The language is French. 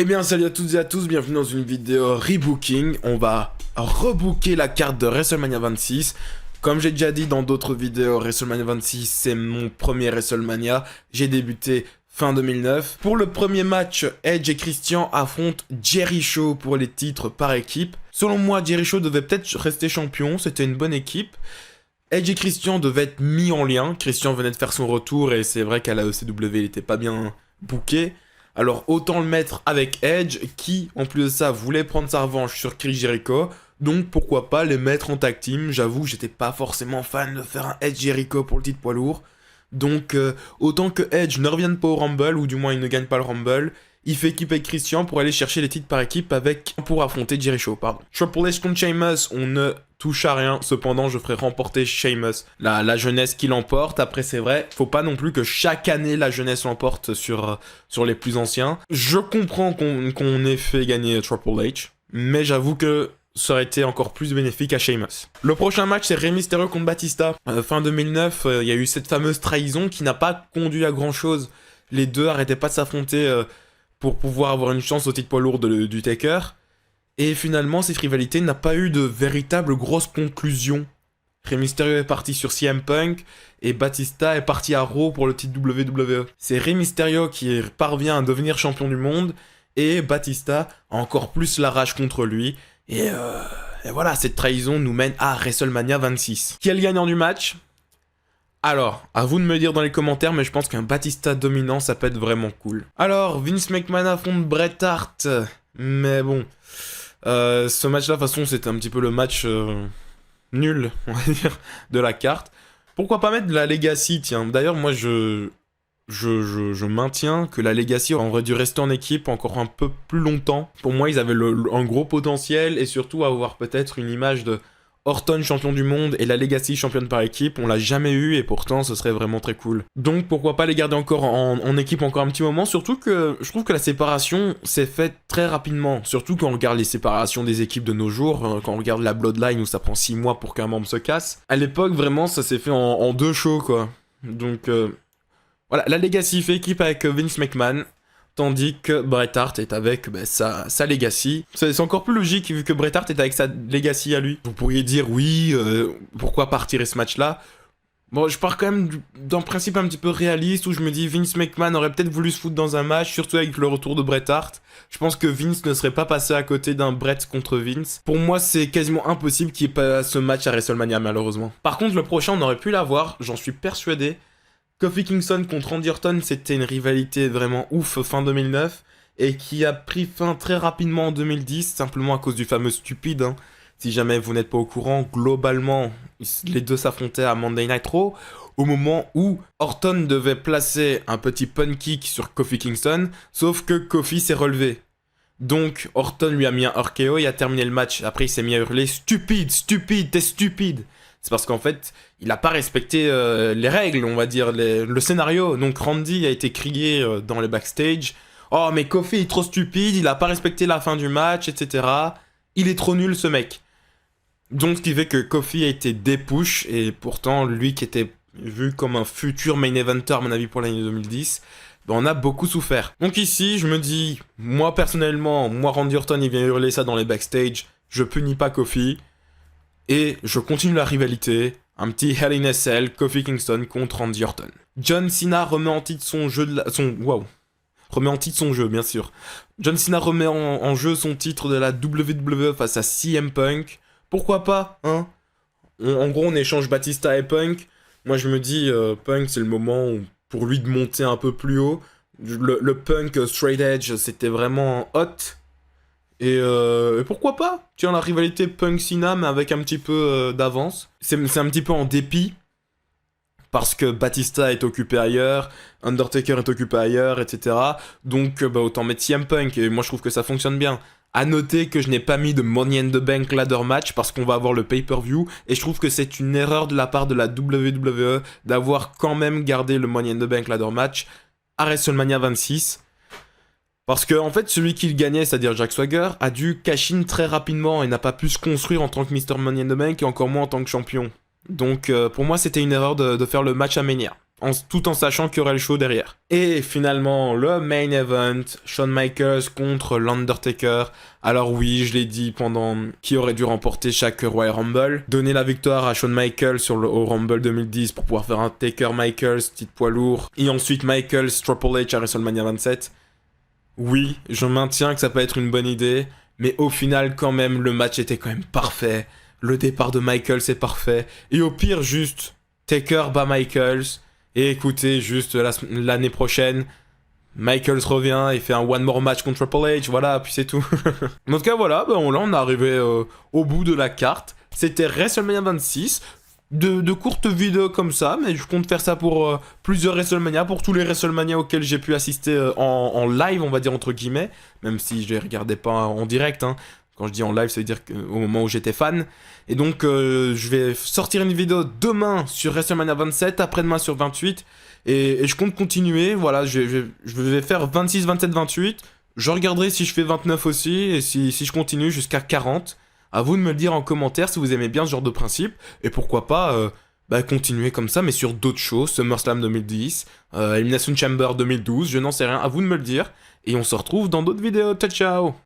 Eh bien salut à toutes et à tous, bienvenue dans une vidéo rebooking. On va rebooker la carte de WrestleMania 26. Comme j'ai déjà dit dans d'autres vidéos, WrestleMania 26 c'est mon premier WrestleMania. J'ai débuté fin 2009. Pour le premier match, Edge et Christian affrontent Jericho pour les titres par équipe. Selon moi, Jericho devait peut-être rester champion, c'était une bonne équipe. Edge et Christian devaient être mis en lien. Christian venait de faire son retour et c'est vrai qu'à la ECW il était pas bien booké. Alors autant le mettre avec Edge qui, en plus de ça, voulait prendre sa revanche sur Chris Jericho. Donc pourquoi pas les mettre en tag team. J'avoue, j'étais pas forcément fan de faire un Edge Jericho pour le titre poids lourd. Donc autant que Edge ne revienne pas au Rumble, ou du moins il ne gagne pas le Rumble, il fait équipe avec Christian pour aller chercher les titres par équipe pour affronter Jericho, pardon. Triple H contre Sheamus, on ne touche à rien, cependant je ferai remporter Sheamus. La jeunesse qui l'emporte, après c'est vrai, faut pas non plus que chaque année la jeunesse l'emporte sur les plus anciens. Je comprends qu'on ait fait gagner Triple H, mais j'avoue que ça aurait été encore plus bénéfique à Sheamus. Le prochain match, c'est Rey Mysterio contre Batista. Fin 2009, il y a eu cette fameuse trahison qui n'a pas conduit à grand chose. Les deux arrêtaient pas de s'affronter pour pouvoir avoir une chance au titre poids lourd du Taker. Et finalement, cette rivalité n'a pas eu de véritable grosse conclusion. Rey Mysterio est parti sur CM Punk et Batista est parti à Raw pour le titre WWE. C'est Rey Mysterio qui parvient à devenir champion du monde et Batista a encore plus la rage contre lui. Et voilà, cette trahison nous mène à WrestleMania 26. Qui est le gagnant du match ? Alors, à vous de me dire dans les commentaires, mais je pense qu'un Batista dominant, ça peut être vraiment cool. Alors, Vince McMahon affronte Bret Hart, mais bon, ce match-là, de toute façon, c'était un petit peu le match nul, on va dire, de la carte. Pourquoi pas mettre de la Legacy, tiens. D'ailleurs, moi, je maintiens que la Legacy aurait dû rester en équipe encore un peu plus longtemps. Pour moi, ils avaient un gros potentiel et surtout avoir peut-être une image de Orton champion du monde et la Legacy championne par équipe, on l'a jamais eu et pourtant ce serait vraiment très cool. Donc pourquoi pas les garder encore en équipe encore un petit moment, surtout que je trouve que la séparation s'est faite très rapidement, surtout quand on regarde les séparations des équipes de nos jours, quand on regarde la Bloodline où ça prend 6 mois pour qu'un membre se casse. À l'époque vraiment ça s'est fait en 2 shows quoi. Donc voilà, la Legacy fait équipe avec Vince McMahon. Tandis que Bret Hart est avec sa Legacy. C'est encore plus logique vu que Bret Hart est avec sa Legacy à lui. Vous pourriez dire oui, pourquoi pas retirer ce match-là ? Bon, je pars quand même d'un principe un petit peu réaliste où je me dis Vince McMahon aurait peut-être voulu se foutre dans un match, surtout avec le retour de Bret Hart. Je pense que Vince ne serait pas passé à côté d'un Bret contre Vince. Pour moi, c'est quasiment impossible qu'il n'y ait pas ce match à WrestleMania malheureusement. Par contre, le prochain, on aurait pu l'avoir, j'en suis persuadé. Kofi Kingston contre Randy Orton, c'était une rivalité vraiment ouf fin 2009 et qui a pris fin très rapidement en 2010, simplement à cause du fameux stupide. Hein. Si jamais vous n'êtes pas au courant, globalement, les deux s'affrontaient à Monday Night Raw au moment où Orton devait placer un petit pun kick sur Kofi Kingston, sauf que Kofi s'est relevé. Donc Orton lui a mis un RKO et a terminé le match. Après il s'est mis à hurler « Stupide, stupide, t'es stupide !» C'est parce qu'en fait, il n'a pas respecté les règles, on va dire, le scénario. Donc Randy a été crié dans les backstage. « Oh, mais Kofi est trop stupide, il n'a pas respecté la fin du match, etc. Il est trop nul, ce mec. » Donc, ce qui fait que Kofi a été dépush, et pourtant, lui qui était vu comme un futur main eventer, à mon avis, pour l'année 2010, on a beaucoup souffert. Donc ici, je me dis, moi, personnellement, Randy Orton, il vient hurler ça dans les backstage, je punis pas Kofi. Et je continue la rivalité, un petit Hell in a Cell, Kofi Kingston contre Randy Orton. John Cena remet en titre son jeu remet en titre son jeu, bien sûr. John Cena remet en jeu son titre de la WWE face à CM Punk. Pourquoi pas, hein ? En gros, on échange Batista et Punk. Moi, je me dis, Punk, c'est le moment pour lui de monter un peu plus haut. Le Punk Straight Edge, c'était vraiment hot. Et pourquoi pas ? Tiens, la rivalité Punk-Cena, mais avec un petit peu d'avance. C'est un petit peu en dépit, parce que Batista est occupé ailleurs, Undertaker est occupé ailleurs, etc. Donc, autant mettre CM Punk, et moi je trouve que ça fonctionne bien. À noter que je n'ai pas mis de Money in the Bank ladder match, parce qu'on va avoir le pay-per-view, et je trouve que c'est une erreur de la part de la WWE d'avoir quand même gardé le Money in the Bank ladder match à WrestleMania 26. Parce que, en fait, celui qui le gagnait, c'est-à-dire Jack Swagger, a dû cash-in très rapidement et n'a pas pu se construire en tant que Mr. Money in the Bank et encore moins en tant que champion. Donc, pour moi, c'était une erreur de faire le match à Mania. tout en sachant qu'il y aurait le show derrière. Et finalement, le main event, Shawn Michaels contre l'Undertaker. Alors oui, je l'ai dit pendant qui aurait dû remporter chaque Royal Rumble. Donner la victoire à Shawn Michaels au Rumble 2010 pour pouvoir faire un Taker Michaels, petite poids lourd. Et ensuite Michaels, Triple H à WrestleMania 27. Oui, je maintiens que ça peut être une bonne idée. Mais au final, quand même, le match était quand même parfait. Le départ de Michaels est parfait. Et au pire, juste Taker bat Michaels. Et écoutez, juste l'année prochaine, Michaels revient et fait un one more match contre Triple H, voilà, puis c'est tout. En tout cas, voilà, là on est arrivé au bout de la carte. C'était WrestleMania 26. De courtes vidéos comme ça, mais je compte faire ça pour plusieurs WrestleMania, pour tous les WrestleMania auxquels j'ai pu assister en live, on va dire entre guillemets, même si je les regardais pas en direct, hein. Quand je dis en live, ça veut dire au moment où j'étais fan. Et donc, je vais sortir une vidéo demain sur WrestleMania 27, après-demain sur 28. Et je compte continuer. Voilà, je vais faire 26, 27, 28. Je regarderai si je fais 29 aussi. Et si je continue jusqu'à 40. À vous de me le dire en commentaire si vous aimez bien ce genre de principe. Et pourquoi pas continuer comme ça, mais sur d'autres choses. SummerSlam 2010, Elimination Chamber 2012, je n'en sais rien. À vous de me le dire. Et on se retrouve dans d'autres vidéos. Ciao, ciao!